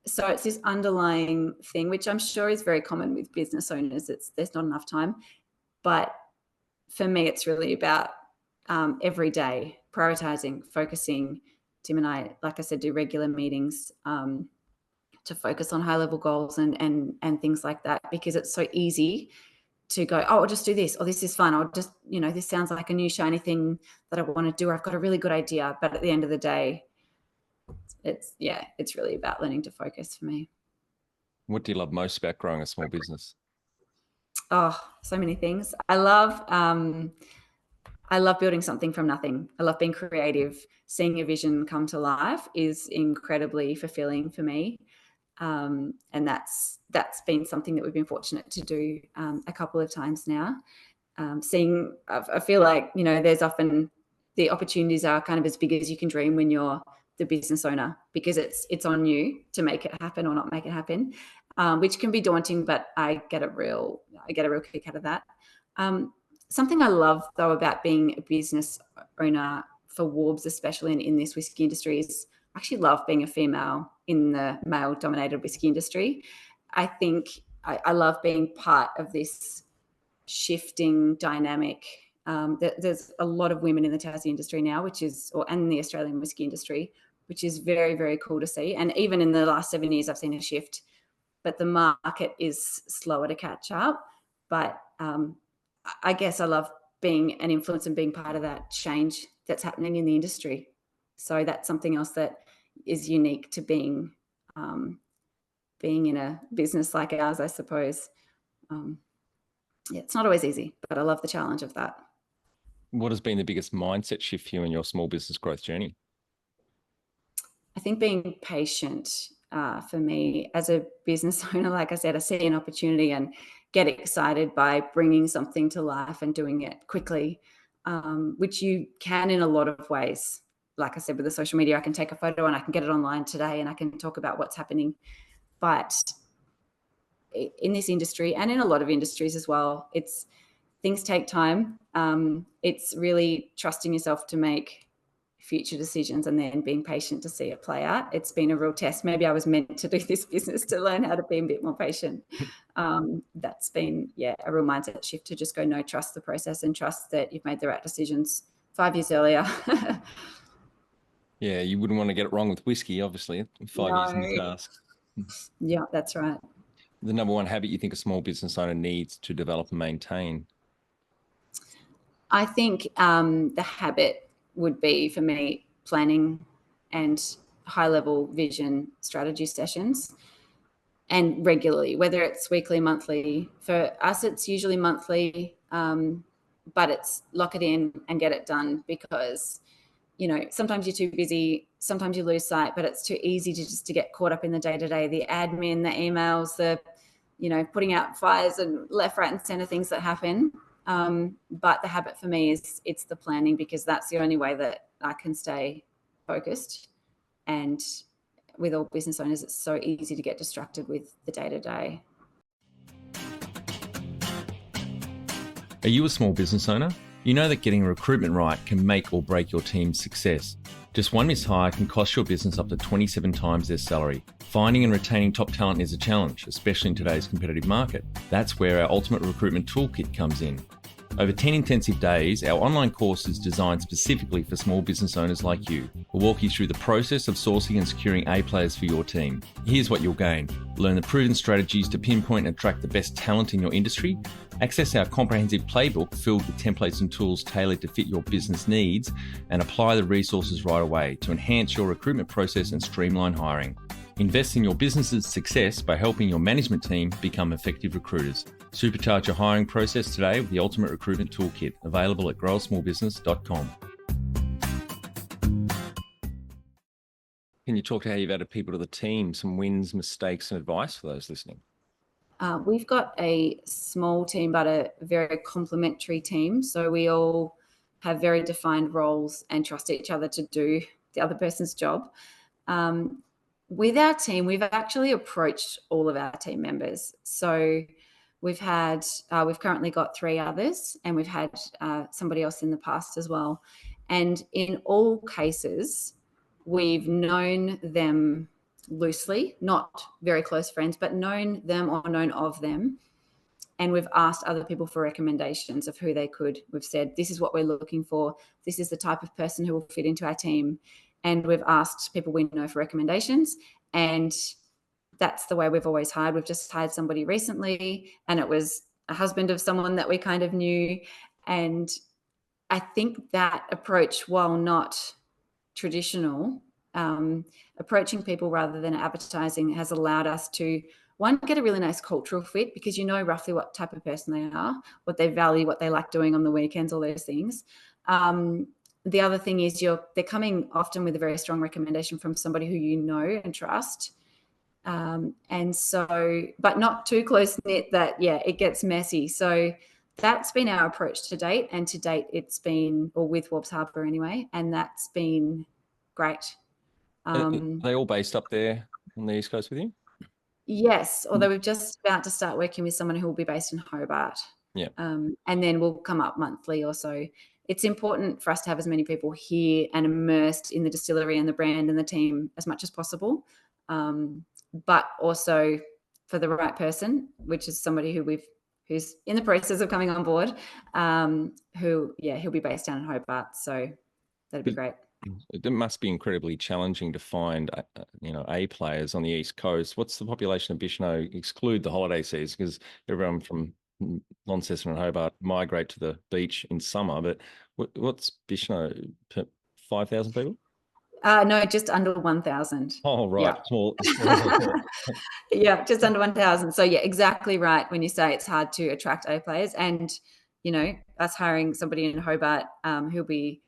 So it's this underlying thing, which I'm sure is very common with business owners. There's not enough time. But for me, it's really about every day prioritizing, focusing. Tim and I, like I said, do regular meetings to focus on high-level goals and things like that, because it's so easy to go, I'll just do this, or this is fun, or just, this sounds like a new shiny thing that I want to do, or I've got a really good idea. But at the end of the day, it's really about learning to focus for me. What do you love most about growing a small business? Oh, so many things. I love building something from nothing. I love being creative. Seeing a vision come to life is incredibly fulfilling for me. And that's been something that we've been fortunate to do a couple of times now. I feel like, there's often the opportunities are kind of as big as you can dream when you're the business owner, because it's on you to make it happen or not make it happen, which can be daunting, but I get a real kick out of that. Something I love though about being a business owner for Warbs, especially in this whiskey industry, is I actually love being a female in the male-dominated whiskey industry. I think I love being part of this shifting dynamic. There's a lot of women in the Tassie industry now, and the Australian whiskey industry, which is very, very cool to see. And even in the last 7 years, I've seen a shift, but the market is slower to catch up. But I guess I love being an influence and being part of that change that's happening in the industry. So that's something else that is unique to being in a business like ours, I suppose. It's not always easy, but I love the challenge of that. What has been the biggest mindset shift for you in your small business growth journey? I think being patient for me as a business owner. Like I said, I see an opportunity and get excited by bringing something to life and doing it quickly, which you can in a lot of ways. Like I said, with the social media, I can take a photo and I can get it online today and I can talk about what's happening. But in this industry and in a lot of industries as well, things take time. It's really trusting yourself to make future decisions and then being patient to see it play out. It's been a real test. Maybe I was meant to do this business to learn how to be a bit more patient. That's been, a real mindset shift to just go, no, trust the process and trust that you've made the right decisions 5 years earlier. Yeah, you wouldn't want to get it wrong with whiskey, obviously. 5 years in the task. Yeah, that's right. The number one habit you think a small business owner needs to develop and maintain? I think the habit would be, for me, planning and high-level vision strategy sessions, and regularly, whether it's weekly, monthly. For us, it's usually monthly, but it's lock it in and get it done, because sometimes you're too busy, sometimes you lose sight, but it's too easy to get caught up in the day-to-day, the admin, the emails, the putting out fires and left, right and center things that happen. But the habit for me is it's the planning, because that's the only way that I can stay focused. And with all business owners, it's so easy to get distracted with the day-to-day. Are you a small business owner? You know that getting recruitment right can make or break your team's success. Just one missed hire can cost your business up to 27 times their salary. Finding and retaining top talent is a challenge, especially in today's competitive market. That's where our Ultimate Recruitment Toolkit comes in. Over 10 intensive days, our online course is designed specifically for small business owners like you. We'll walk you through the process of sourcing and securing A players for your team. Here's what you'll gain. Learn the proven strategies to pinpoint and attract the best talent in your industry. Access our comprehensive playbook filled with templates and tools tailored to fit your business needs, and apply the resources right away to enhance your recruitment process and streamline hiring. Invest in your business's success by helping your management team become effective recruiters. Supercharge your hiring process today with the Ultimate Recruitment Toolkit, available at growasmallbusiness.com. Can you talk to how you've added people to the team, some wins, mistakes, and advice for those listening? We've got a small team, but a very complementary team. So we all have very defined roles and trust each other to do the other person's job. With our team, we've actually approached all of our team members. So we've currently got 3 others, and we've had somebody else in the past as well. And in all cases, we've known them loosely, not very close friends, but known them or known of them. And we've asked other people for recommendations of who they could. We've said, this is what we're looking for. This is the type of person who will fit into our team. And we've asked people we know for recommendations. And that's the way we've always hired. We've just hired somebody recently, and it was a husband of someone that we kind of knew. And I think that approach, while not traditional, approaching people rather than advertising, has allowed us to, one, get a really nice cultural fit, because you know roughly what type of person they are, what they value, what they like doing on the weekends, all those things. The other thing is they're coming often with a very strong recommendation from somebody who you know and trust. And so, but not too close knit that, it gets messy. So that's been our approach to date. And to date, it's been, or with Waubs Harbour anyway, and that's been great. Are they all based up there on the East Coast with you? Yes, although we're just about to start working with someone who will be based in Hobart. Yeah. And then we'll come up monthly or so. It's important for us to have as many people here and immersed in the distillery and the brand and the team as much as possible. But also for the right person, which is somebody who's in the process of coming on board, he'll be based down in Hobart. So that'd be great. It must be incredibly challenging to find, A players on the East Coast. What's the population of Bichno? Exclude the holiday season, because everyone from Launceston and Hobart migrate to the beach in summer. But what's Bichno? 5,000 people? No, just under 1,000. Oh, right. Yeah. Small. Yeah, just under 1,000. So exactly right when you say it's hard to attract A players. And, us hiring somebody in Hobart who'll be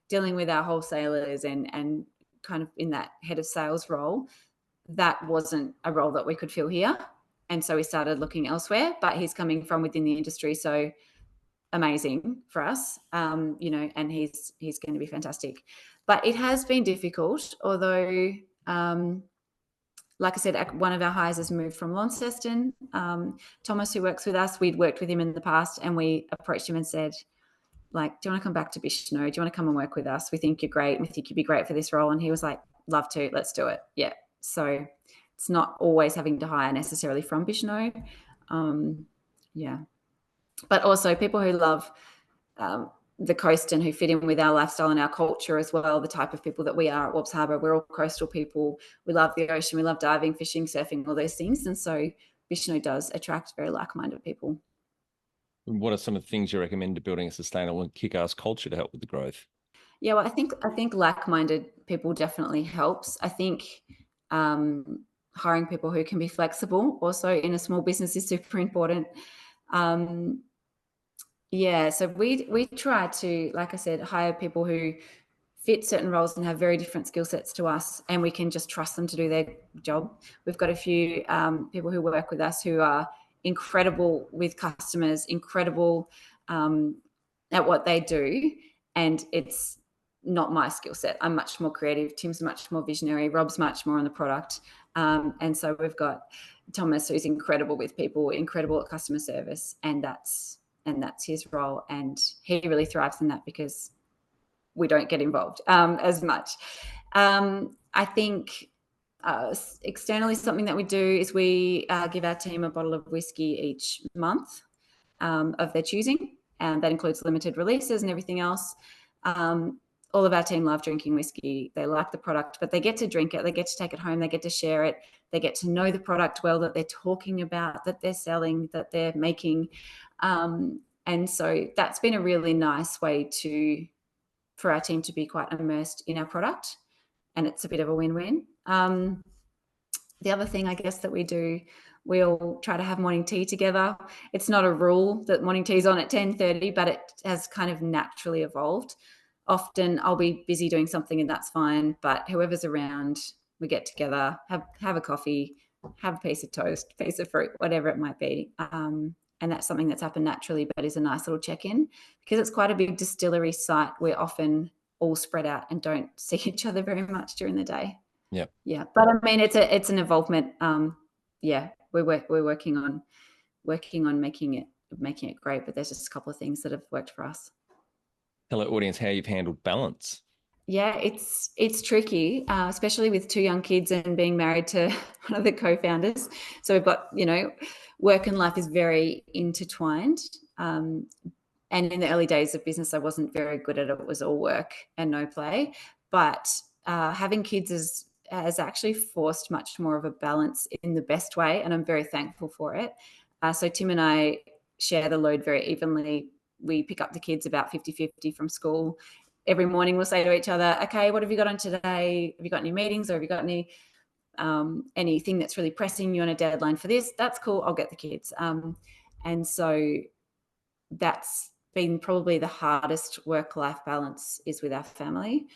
dealing with our wholesalers and kind of in that head of sales role, that wasn't a role that we could fill here. And so we started looking elsewhere, but he's coming from within the industry. So amazing for us, and he's going to be fantastic. But it has been difficult, although, like I said, one of our hires has moved from Launceston. Thomas, who works with us, we'd worked with him in the past, and we approached him and said, do you want to come back to Bichno? Do you want to come and work with us? We think you're great. We think you'd be great for this role. And he was like, love to, let's do it. Yeah. So it's not always having to hire necessarily from Bichno. But also people who love the coast and who fit in with our lifestyle and our culture as well, the type of people that we are at Waubs Harbour. We're all coastal people. We love the ocean. We love diving, fishing, surfing, all those things. And so Bichno does attract very like-minded people. What are some of the things you recommend to building a sustainable and kick-ass culture to help with the growth? Yeah, well, I think like-minded people definitely helps. I think hiring people who can be flexible also in a small business is super important. So we try to, like I said, hire people who fit certain roles and have very different skill sets to us, and we can just trust them to do their job. We've got a few people who work with us who are incredible with customers, incredible at what they do, and it's not my skill set. I'm much more creative. Tim's much more visionary. Rob's much more on the product. And so we've got Thomas, who's incredible with people, incredible at customer service, and that's his role. And he really thrives in that because we don't get involved as much. I think externally, something that we do is we give our team a bottle of whiskey each month of their choosing, and that includes limited releases and everything else. All of our team love drinking whiskey. They like the product, but they get to drink it. They get to take it home. They get to share it. They get to know the product well that they're talking about, that they're selling, that they're making. And so that's been a really nice way for our team to be quite immersed in our product. And it's a bit of a win-win. The other thing I guess that we do, we'll try to have morning tea together. It's not a rule that morning tea is on at 10:30, but it has kind of naturally evolved. Often I'll be busy doing something and that's fine, but whoever's around, we get together, have a coffee, have a piece of toast, piece of fruit, whatever it might be. And that's something that's happened naturally, but is a nice little check-in. Because it's quite a big distillery site, we're often all spread out and don't see each other very much during the day. Yeah. But I mean, it's an involvement. We're working on making it great, but there's just a couple of things that have worked for us. Tell our audience how you've handled balance. Yeah, it's tricky, especially with 2 young kids and being married to one of the co-founders. So we've got, work and life is very intertwined. And in the early days of business, I wasn't very good at it. It was all work and no play. But having kids has actually forced much more of a balance in the best way, and I'm very thankful for it. So Tim and I share the load very evenly. We pick up the kids about 50-50 from school. Every morning we'll say to each other, okay, what have you got on today? Have you got any meetings, or have you got anything that's really pressing you on a deadline for this? That's cool. I'll get the kids. And so that's been probably the hardest work-life balance is with our family.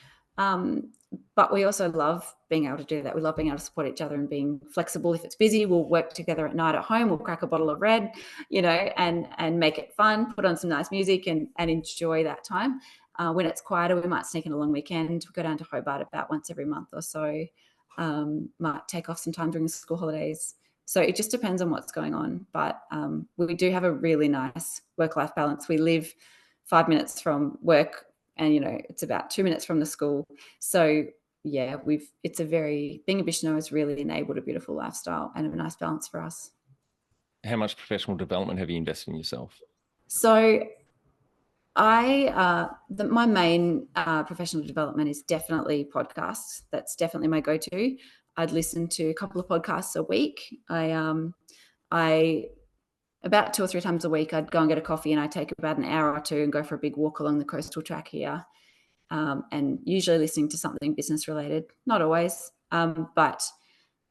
But we also love being able to do that. We love being able to support each other and being flexible. If it's busy, we'll work together at night at home. We'll crack a bottle of red, and make it fun, put on some nice music and enjoy that time. When it's quieter, we might sneak in a long weekend. We go down to Hobart about once every month or so. Might take off some time during the school holidays. So it just depends on what's going on. But we do have a really nice work-life balance. We live 5 minutes from work, and it's about 2 minutes from the school. So yeah, being a Bishno has really enabled a beautiful lifestyle and a nice balance for us. How much professional development have you invested in yourself? So my main professional development is definitely podcasts. That's definitely my go-to. I'd listen to a couple of podcasts a week. I about 2 or 3 times a week, I'd go and get a coffee, and I'd take about an hour or 2 and go for a big walk along the coastal track here. And usually listening to something business related, not always, but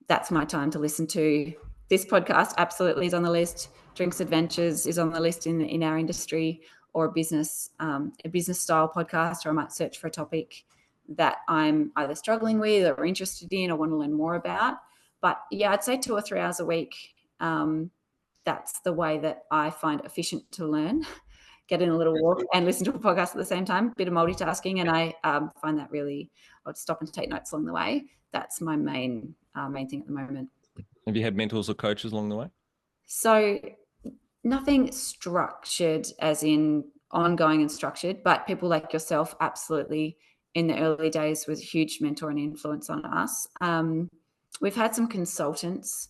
that's my time to listen to. This podcast absolutely is on the list. Drinks Adventures is on the list in our industry, or a business style podcast, or I might search for a topic that I'm either struggling with or interested in or want to learn more about. But yeah, I'd say 2 or 3 hours a week. That's the way that I find efficient to learn. Get in a little walk and listen to a podcast at the same time, bit of multitasking. And I find that I'll stop and take notes along the way. That's my main thing at the moment. Have you had mentors or coaches along the way? So nothing structured as in ongoing and structured, but people like yourself, absolutely, in the early days was a huge mentor and influence on us. We've had some consultants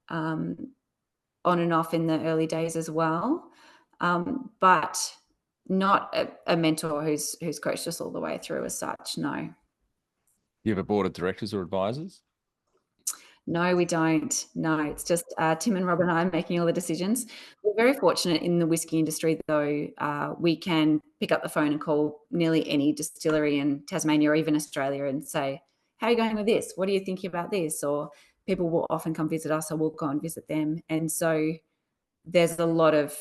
on and off in the early days as well. But not a mentor who's coached us all the way through as such, no. You have a board of directors or advisors? No, we don't. No, it's just Tim and Rob and I making all the decisions. We're very fortunate in the whiskey industry, though. We can pick up the phone and call nearly any distillery in Tasmania or even Australia and say, how are you going with this? What are you thinking about this? Or people will often come visit us, or we'll go and visit them. And so there's a lot of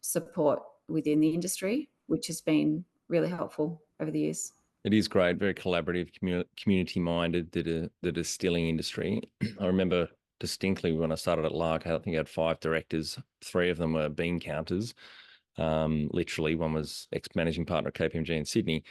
support within the industry, which has been really helpful over the years. It is great, very collaborative, community-minded, the distilling industry. I remember distinctly when I started at Lark, I think I had 5 directors. 3 of them were bean counters. Literally, one was ex-managing partner at KPMG in Sydney.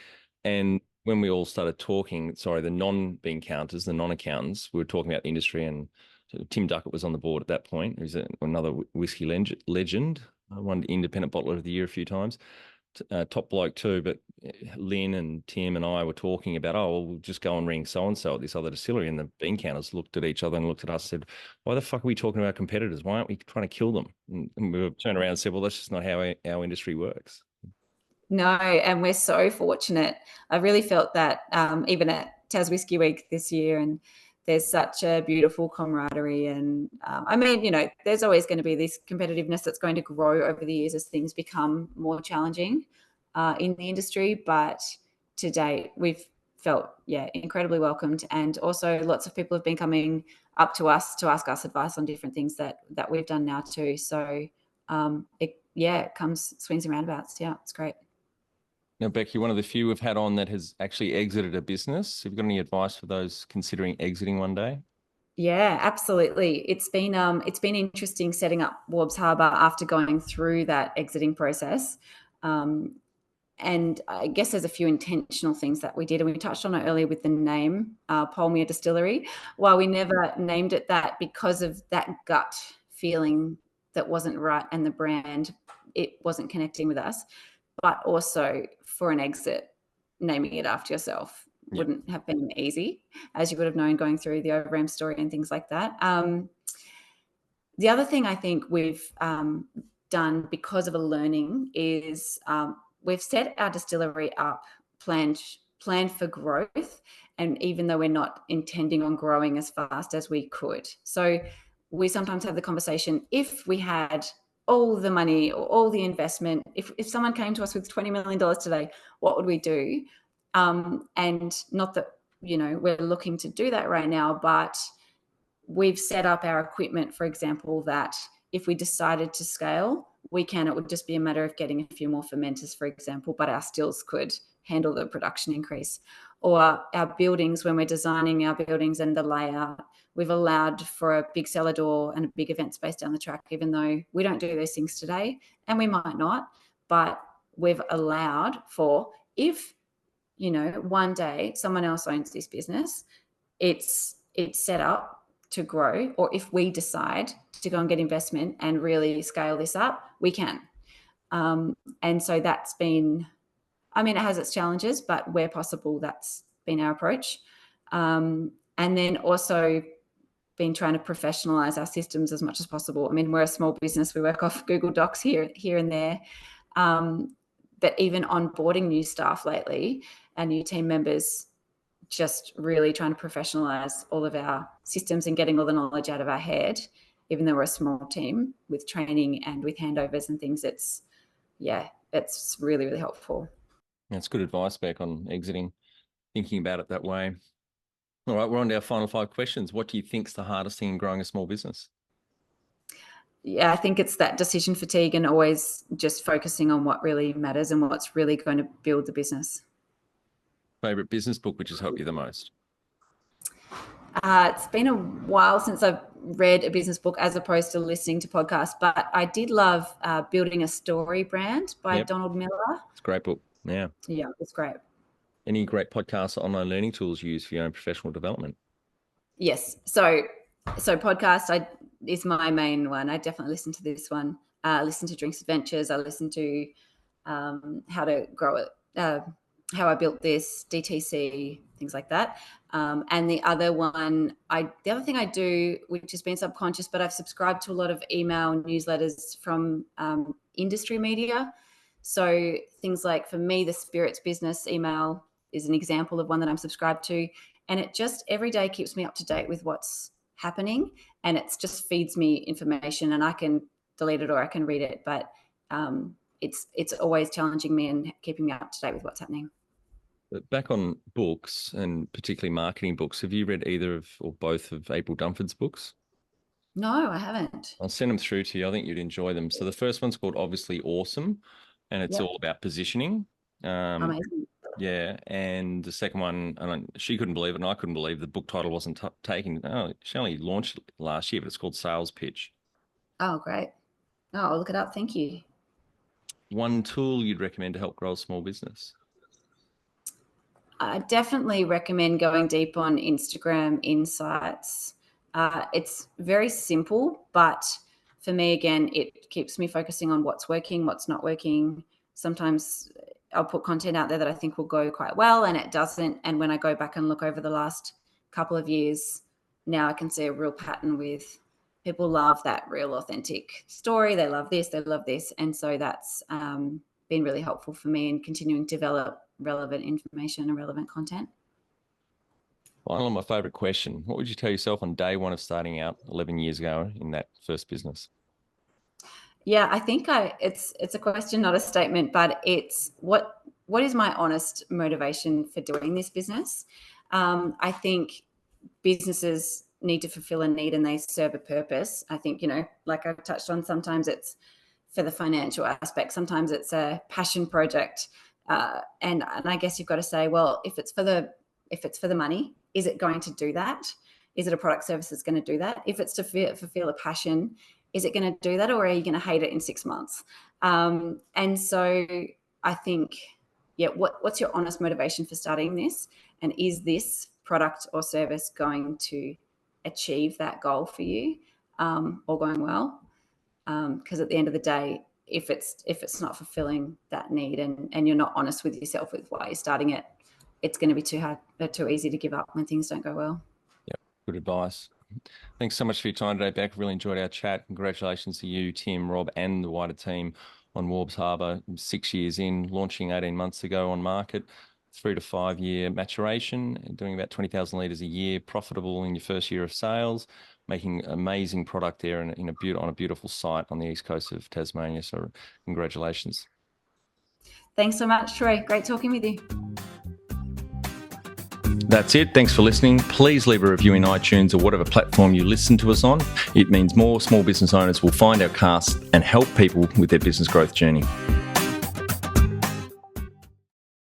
And when we all started talking, the non-bean counters, the non-accountants, we were talking about the industry, and so Tim Duckett was on the board at that point. He's another whiskey legend, won Independent Bottler of the Year a few times. top bloke too, but Lynn and Tim and I were talking about, oh, well, we'll just go and ring so-and-so at this other distillery. And the bean counters looked at each other and looked at us and said, why the fuck are we talking about competitors? Why aren't we trying to kill them? And we turned around and said, well, that's just not how our industry works. No, and we're so fortunate. I really felt that even at Tas Whisky Week this year, and there's such a beautiful camaraderie. And I mean, you know, there's always going to be this competitiveness that's going to grow over the years as things become more challenging in the industry. But to date, we've felt, incredibly welcomed. And also lots of people have been coming up to us to ask us advice on different things that we've done now too. So it comes swings and roundabouts. Yeah, it's great. Now, Beck, you're one of the few we've had on that has actually exited a business. Have you got any advice for those considering exiting one day? Yeah, absolutely. It's been interesting setting up Warbs Harbour after going through that exiting process. And I guess there's a few intentional things that we did, and we touched on it earlier with the name, Polmear Distillery. While we never named it that because of that gut feeling that wasn't right and the brand, it wasn't connecting with us, but also for an exit, naming it after yourself wouldn't have been easy, as you would have known going through the Overram story and things like that. The other thing I think we've done because of a learning is we've set our distillery up, planned for growth, and even though we're not intending on growing as fast as we could. So we sometimes have the conversation, if we had all the money or all the investment, if someone came to us with $20 million today, what would we do? And not that, you know, we're looking to do that right now, but we've set up our equipment, for example, that if we decided to scale, we can. It would just be a matter of getting a few more fermenters, for example, but our stills could handle the production increase. Or our buildings, when we're designing our buildings and the layout, we've allowed for a big cellar door and a big event space down the track, even though we don't do those things today, and we might not, but we've allowed for, if, you know, one day someone else owns this business, it's set up to grow, or if we decide to go and get investment and really scale this up, we can. And so that's been, I mean, it has its challenges, but where possible, that's been our approach. And then also been trying to professionalize our systems as much as possible. I mean, we're a small business. We work off Google Docs here and there. But even onboarding new staff lately and new team members, just really trying to professionalize all of our systems and getting all the knowledge out of our head, even though we're a small team, with training and with handovers and things. It's really, really helpful. That's good advice, Beck, on exiting, thinking about it that way. All right, we're on to our final 5 questions. What do you think is the hardest thing in growing a small business? Yeah, I think it's that decision fatigue and always just focusing on what really matters and what's really going to build the business. Favorite business book which has helped you the most? It's been a while since I've read a business book as opposed to listening to podcasts, but I did love Building a Story Brand by Donald Miller. It's a great book. Yeah. Yeah, it's great. Any great podcasts or online learning tools you use for your own professional development? Yes. So podcast is my main one. I definitely listen to this one. I listen to Drinks Adventures. I listen to How to Grow It, How I Built This, DTC, things like that. And the other thing I do, which has been subconscious, but I've subscribed to a lot of email newsletters from industry media. So things like, for me, the Spirits Business email is an example of one that I'm subscribed to. And it just every day keeps me up to date with what's happening. And it just feeds me information, and I can delete it or I can read it. But it's always challenging me and keeping me up to date with what's happening. But back on books, and particularly marketing books, have you read either of or both of April Dunford's books? No, I haven't. I'll send them through to you. I think you'd enjoy them. So the first one's called Obviously Awesome, and it's all about positioning. Amazing. Yeah, and the second one, and she couldn't believe it, and I couldn't believe the book title wasn't taken. Oh, she only launched last year, but it's called Sales Pitch. Oh, great. Oh, I'll look it up. Thank you. One tool you'd recommend to help grow a small business? I definitely recommend going deep on Instagram Insights. It's very simple, but for me, again, it keeps me focusing on what's working, what's not working, sometimes I'll put content out there that I think will go quite well, and it doesn't. And when I go back and look over the last couple of years, now I can see a real pattern with people love that real authentic story. They love this, they love this. And so that's been really helpful for me in continuing to develop relevant information and relevant content. Finally, my favourite question. What would you tell yourself on day one of starting out 11 years ago in that first business? Yeah, I think it's a question, not a statement, but it's what is my honest motivation for doing this business? I think businesses need to fulfill a need and they serve a purpose. I think, like I've touched on, sometimes it's for the financial aspect, sometimes it's a passion project. And I guess you've got to say, well, if it's for the money, is it going to do that? Is it a product service that's going to do that? If it's to fulfill a passion, is it going to do that, or are you going to hate it in 6 months? And so I think, what's your honest motivation for starting this? And is this product or service going to achieve that goal for you, or going well? Because at the end of the day, if it's not fulfilling that need and you're not honest with yourself with why you're starting it, it's going to be too easy to give up when things don't go well. Yep, good advice. Thanks so much for your time today, Bec. Really enjoyed our chat. Congratulations to you, Tim, Rob, and the wider team on Warbs Harbour. 6 years in, launching 18 months ago on market, 3 to 5 year maturation, and doing about 20,000 litres a year, profitable in your first year of sales, making amazing product there on a beautiful site on the east coast of Tasmania. So congratulations. Thanks so much, Troy. Great talking with you. That's it. Thanks for listening. Please leave a review in iTunes or whatever platform you listen to us on. It means more small business owners will find our cast and help people with their business growth journey.